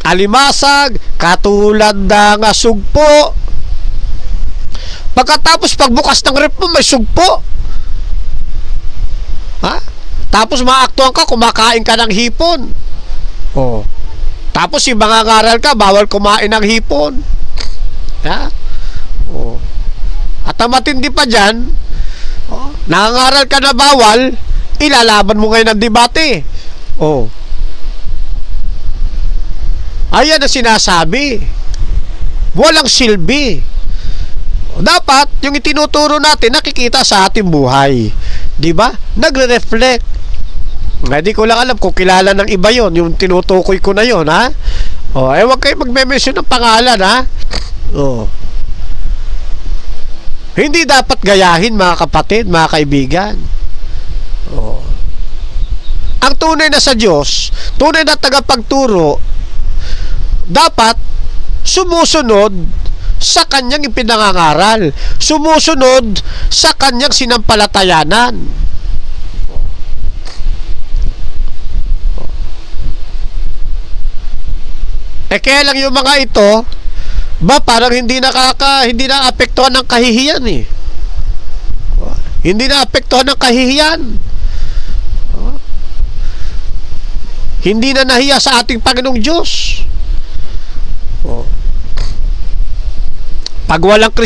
S2: alimasag, katulad ng sugpo. Pagkatapos, pagbukas ng rep mo, may sugpo. Ha? Tapos maaktuhan ka, kumakain ka ng hipon. Tapos yung mga ngaral ka, bawal kumain ng hipon. Ha? At ang matindi pa dyan, nangangaral ka na bawal, ilalaban mo ngayon ng debate. Ayan ang sinasabi. Walang silbi. Dapat, yung itinuturo natin, nakikita sa ating buhay. Diba? Nagre-reflect. Hindi ko lang alam kung kilala ng iba yon, yung tinutukoy ko na yon, ha? Huwag kayo magme-mention ng pangalan, ha? Hindi dapat gayahin, mga kapatid, mga kaibigan. Ang tunay na sa Diyos, tunay na tagapagturo, dapat sumusunod sa kanyang ipinangangaral, sumusunod sa kanyang sinampalatayanan. Kaya lang yung mga ito, parang hindi na-apektuhan ng kahihiyan eh. Hindi na-apektuhan ng kahihiyan. Hindi na nahiya sa ating Panginoong Diyos. Pag walang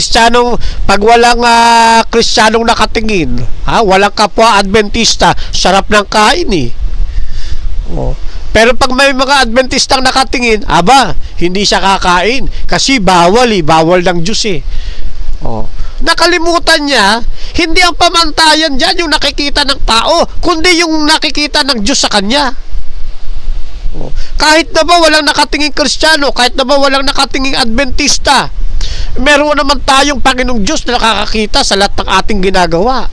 S2: Kristiyanong nakatingin, walang kapwa Adventista, sarap ng kain eh. Pero pag may mga Adventistang nakatingin, hindi siya kakain kasi bawal ng Diyos eh. Nakalimutan niya, hindi ang pamantayan dyan yung nakikita ng tao, kundi yung nakikita ng Diyos sa kanya. Kahit na ba walang nakatingin Kristiyano, kahit na ba walang nakatingin Adventista, meron naman tayong Panginoong Diyos na nakakakita sa lahat ng ating ginagawa.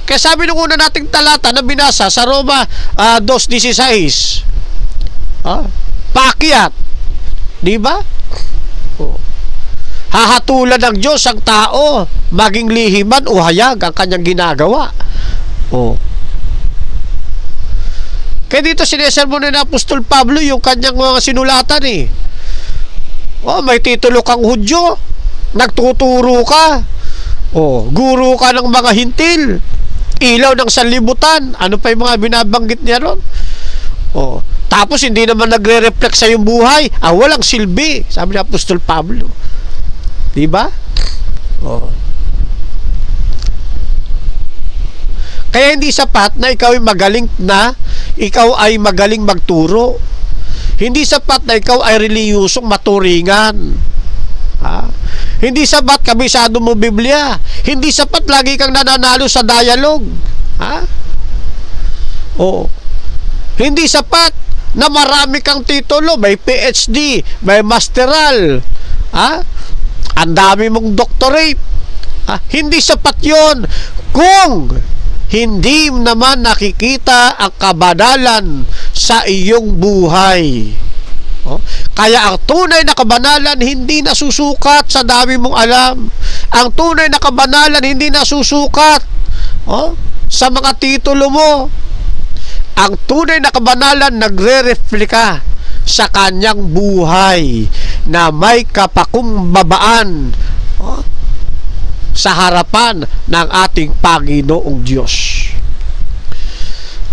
S2: Kaya sabi nung una nating talata na binasa sa Roma 2:16, paakyat, di ba? Hahatulan ng Diyos ang tao, maging lihiman o hayag ang kanyang ginagawa. Kaya dito sinesermonan ng Apostol Pablo yung kanyang mga sinulatan eh. May titulo kang Hudyo, nagtuturo ka, guro ka ng mga hintil, ilaw ng sanlibutan, ano pa yung mga binabanggit niya ron? Tapos hindi naman nagre-reflect sa yung buhay, walang silbi, sabi ni Apostol Pablo. Diba? Kaya hindi sapat na ikaw ay magaling magturo. Hindi sapat na ikaw ay reliyosong maturingan. Hindi sapat kabisado mo Biblia. Hindi sapat lagi kang nananalo sa dialogue. Hindi sapat na marami kang titulo, may PhD, may masteral, ang dami mong doctorate. Hindi sapat yon kung hindi naman nakikita ang kabanalan sa iyong buhay. Kaya ang tunay na kabanalan hindi nasusukat sa dami mong alam. Ang tunay na kabanalan hindi nasusukat sa mga titulo mo. Ang tunay na kabanalan nagre-refleka sa kanyang buhay na may kapakumbabaan sa harapan ng ating Panginoong Diyos.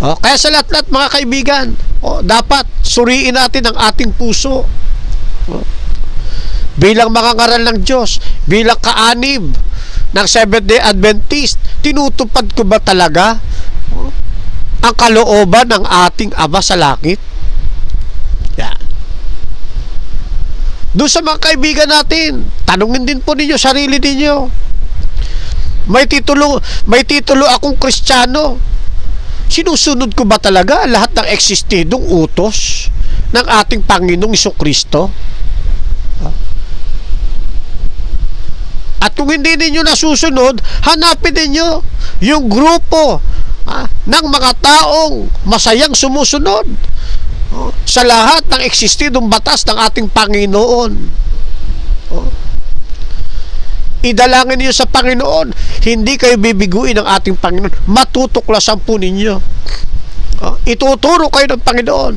S2: Kaya sa lahat-lahat mga kaibigan, dapat suriin natin ang ating puso. Bilang mga ngaral ng Diyos, bilang kaanib ng Seventh-day Adventist, tinutupad ko ba talaga ang kalooban ng ating Ama sa langit? Doon sa mga kaibigan natin, tanungin din po ninyo sarili ninyo. May titulo akong Kristiyano. Sinusunod ko ba talaga lahat ng eksistidong utos ng ating Panginoong Jesucristo? At kung hindi ninyo nasusunod, hanapin ninyo yung grupo ng mga taong masayang sumusunod. sa lahat ng eksistidong batas ng ating Panginoon. Idalangin niyo sa Panginoon, hindi kayo bibiguin ng ating Panginoon, matutuklasan po ninyo. Ituturo kayo ng Panginoon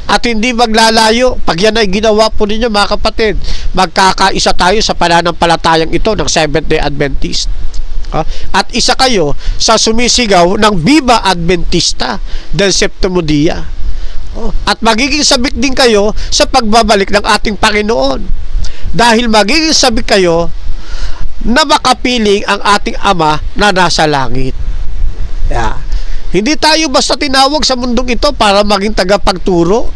S2: at hindi maglalayo. Pag yan ay ginawa po ninyo, mga kapatid, magkakaisa tayo sa pananampalatayang ito ng Seventh-day Adventist. At isa kayo sa sumisigaw ng Viva Adventista del Septimo Dia. At magiging sabik din kayo sa pagbabalik ng ating Panginoon. Dahil magiging sabik kayo na makapiling ang ating Ama na nasa langit. Hindi tayo basta tinawag sa mundong ito para maging tagapagturo.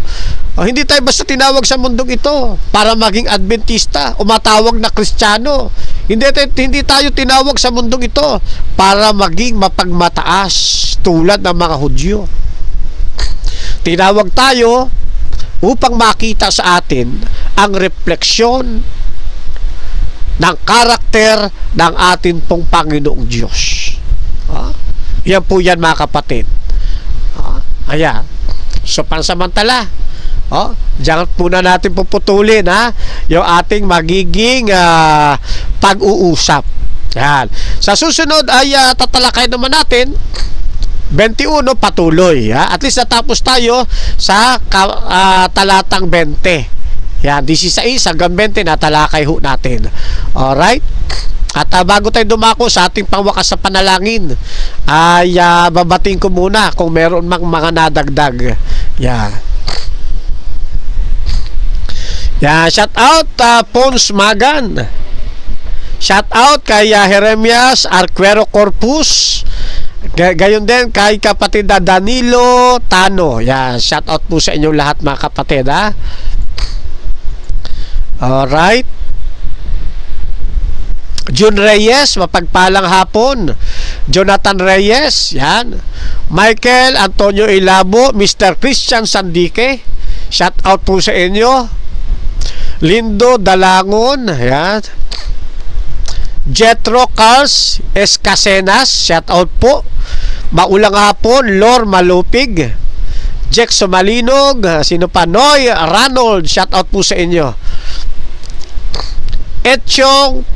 S2: Hindi tayo basta tinawag sa mundong ito para maging Adventista o matawag na Kristiyano. Hindi tayo tinawag sa mundong ito para maging mapagmataas tulad ng mga Hudyo. Tinawag tayo upang makita sa atin ang refleksyon ng karakter ng atin pong Panginoong Diyos. Yan po yan, mga kapatid. Ayan. So, pansamantala, diyan muna natin puputulin yung ating magiging pag-uusap. Yan. Sa susunod ay tatalakay naman natin 21 patuloy. At least natapos tayo sa talatang 20. Yan, 16 hanggang 20 natalakay ho natin. Alright? At bago tayo dumako sa ating pangwakas sa panalangin, ay babatiin ko muna kung meron mga nadagdag. Yan. Shout out Pons Magan. Shout out kay Jeremias Arquero Corpus. Gayon din kay kapatid Danilo Tano. Shout out po sa inyong lahat, mga kapatid. Alright. Jun Reyes, mapagpalang hapon. Jonathan Reyes, yan. Michael Antonio Ilabo, Mr. Christian Sandique, shout out po sa inyo. Lindo Dalangon, yan. Jetro Carls Escasenas, shout out po. Maulang hapon, Lor Malupig, Jack Somalinog, sino pa? Noy Ranold, shout out po sa inyo. Etchong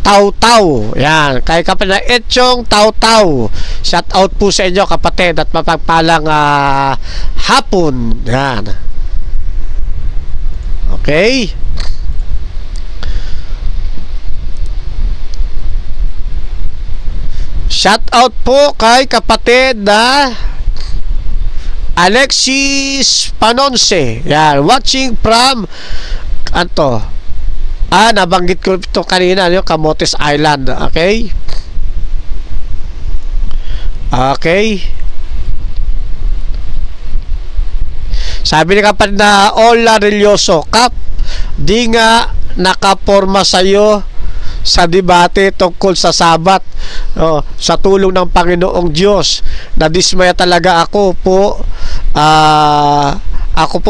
S2: Taw-Taw, yan, kay kapatid na Etchong Taw-Taw, shout out po sa inyo, kapatid, at mapagpalang hapon. Yan. Okay. Shout out po kay kapatid na Alexis Panonce, yan, watching from nabanggit ko ito kanina, yung Camotes Island. Okay. Sabi ni kapatid na Ola Relyoso, Kap, di nga nakaporma sa'yo sa debate tungkol sa Sabat, sa tulong ng Panginoong Diyos. Nadismaya talaga ako po,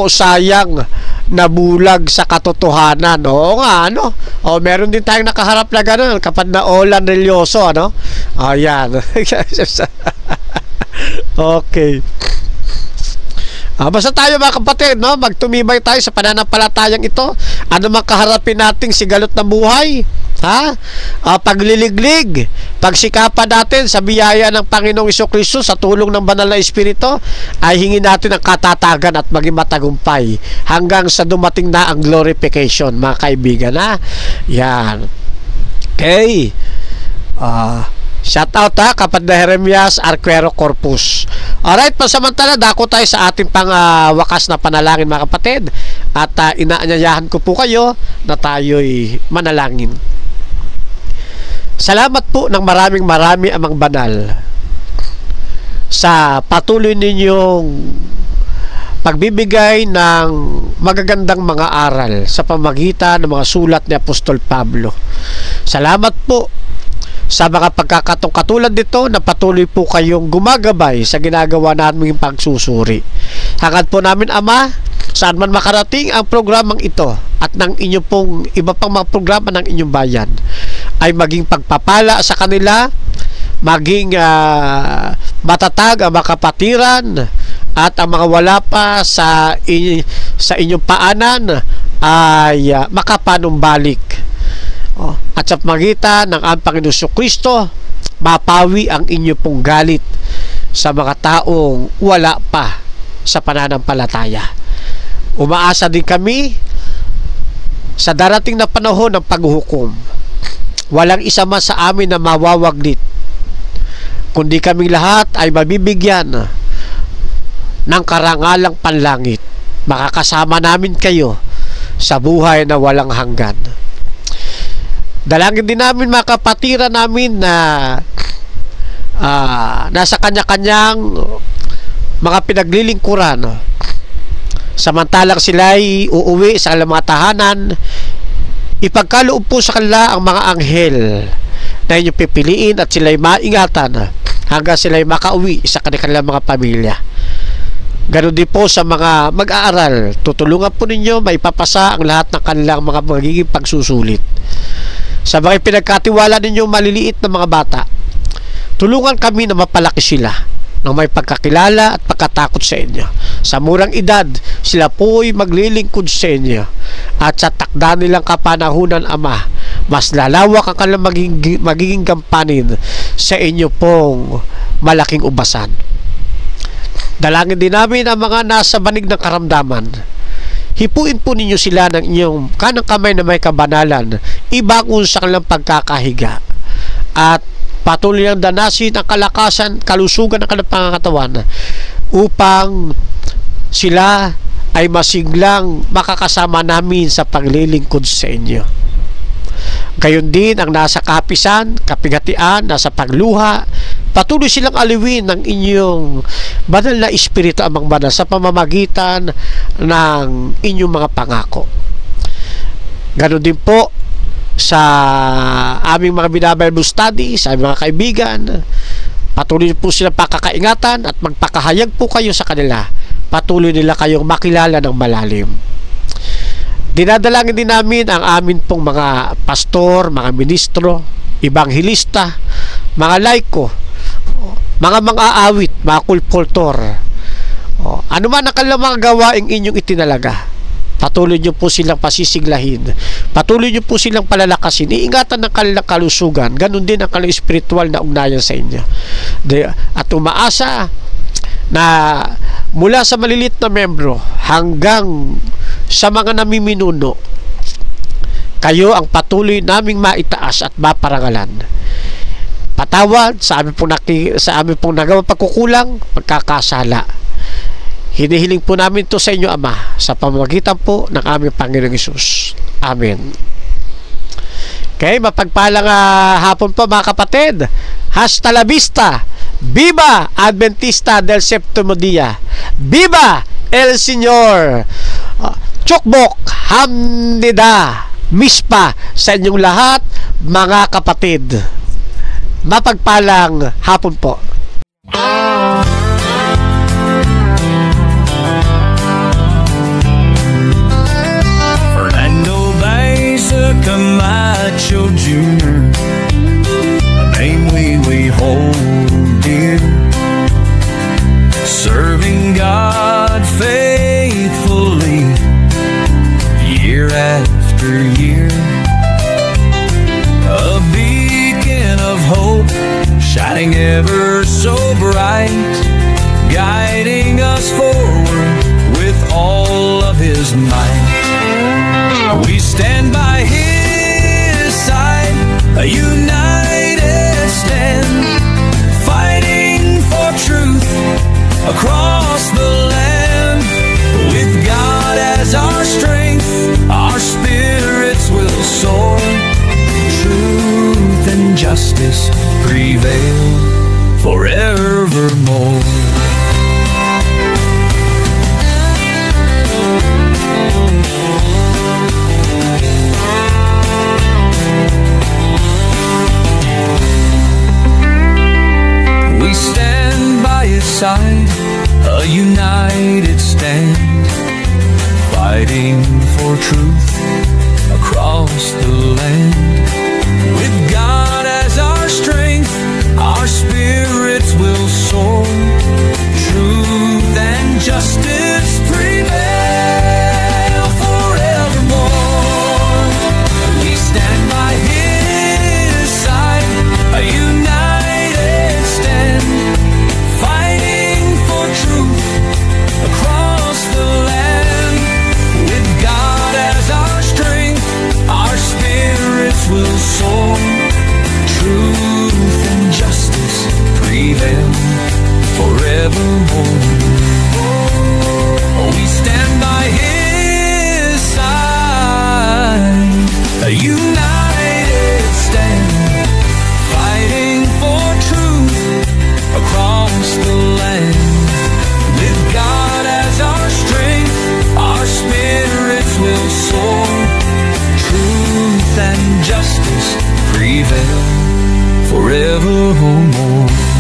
S2: sayang nabulag sa katotohanan. Oo nga, meron din tayong nakaharap na gano'n, kapatid na Olan Relyoso, ayan. Okay. Basta tayo, mga kapatid, magtumibay tayo sa pananampalatayang ito. Ano mang kaharapin nating sigalot na buhay, pagliliglig, pagsikapan natin sa biyaya ng Panginoong Jesucristo sa tulong ng Banal na Espiritu, ay hingin natin ang katatagan at maging matagumpay hanggang sa dumating na ang glorification, mga kaibigan. Yan. Okay. Shout out kapatid na Jeremias Arquero Corpus. Alright, pasamantala, dako tayo sa ating wakas na panalangin, mga kapatid. At inaanyayahan ko po kayo na tayo'y manalangin. Salamat po ng maraming Amang Banal sa patuloy ninyong pagbibigay ng magagandang mga aral sa pamagitan ng mga sulat ni Apostol Pablo. Salamat po sa mga pagkakataong katulad nito na patuloy po kayong gumagabay sa ginagawa naming pagsusuri. Hangad po namin, Ama, saan man makarating ang programang ito at ng inyo pong iba pang mga programa ng inyong bayan, ay maging pagpapala sa kanila, maging matatag ang mga kapatiran at ang mga wala pa sa inyong paanan ay makapanumbalik. At sa pamagitan ng ang Panginoon Kristo, mapawi ang inyo pong galit sa mga taong wala pa sa pananampalataya. Umaasa din kami sa darating na panahon ng paghuhukom. Walang isa man sa amin na mawawaglit, kundi kaming lahat ay mabibigyan ng karangalang panlangit. Makakasama namin kayo sa buhay na walang hanggan. Dalangin din namin mga kapatiran namin na nasa kanya-kanyang mga pinaglilingkuran. Samantalang sila'y uuwi sa kanilang mga tahanan, ipagkaloob po sa kanila ang mga anghel na inyong pipiliin at sila'y maingatan hanggang sila'y makauwi sa kanilang mga pamilya. Ganon din po sa mga mag-aaral. Tutulungan po ninyo maipapasa ang lahat ng kanilang mga magiging pagsusulit. Sa mga pinagkatiwala ninyo maliliit na mga bata, tulungan kami na mapalaki sila ng may pagkakilala at pagkatakot sa inyo. Sa murang edad, sila po'y maglilingkod sa inyo. At sa takda nilang kapanahunan, Ama, mas lalawak ang kanilang magiging gampanin sa inyo pong malaking ubasan. Dalangin din namin ang mga nasa banig ng karamdaman. Hipuin po ninyo sila ng inyong kanang kamay na may kabanalan, ibangon sa kanilang pagkakahiga, at patuloy ang danasin ang kalakasan, kalusugan ng kanilang pangangatawan upang sila ay masiglang makakasama namin sa paglilingkod sa inyo. Gayon din ang nasa kahapisan, kapigatian, nasa pagluha, patuloy silang aliwin ng inyong banal na espiritu amang banal sa pamamagitan ng inyong mga pangako. Ganon din po sa aming mga binabible study, sa aming mga kaibigan, patuloy po silang pakakaingatan at magpakahayag po kayo sa kanila. Patuloy nila kayong makilala ng malalim. Dinadalangin din namin ang amin pong mga pastor, mga ministro, ibanghilista, mga laiko, mga aawit, mga kulpultor. Ano man ang kanilang mga gawaing inyong itinalaga, patuloy nyo po silang pasisiglahin, patuloy nyo po silang palalakasin, iingatan ng kanilang kalusugan, ganun din ang kanilang spiritual na ugnayan sa inyo. At umaasa na mula sa malilit na membro hanggang sa mga namiminuno, kayo ang patuloy naming maitaas at maparangalan. Patawad sa amin pong nagawang pagkukulang, pagkakasala. Hinihiling po namin ito sa inyo, Ama, sa pamamagitan po ng aming Panginoong Hesus. Amen. Okay, mapagpalang hapon po mga kapatid. Hasta la vista. Viva Adventista del Séptimo Día. Viva el Señor. Chokbok Hamnida Mispa sa inyong lahat mga kapatid. Mapagpalang hapon po.
S1: Fernando Baeza Camacho Jr., a name we hold dear, serving God faithfully year after year, a beacon of hope shining ever so bright, guiding us forward with all of His might. We stand by His side, a united stand, fighting for truth across the land. With God as our strength, our spirits will soar. Truth and justice prevail forevermore. We stand by His side, a united stand, fighting for truth across the land. With God as our strength, our spirits will soar. forevermore. We stand by his side, a united stand, fighting for truth across the land. With God as our strength, our spirits will soar. Truth and justice prevail forevermore.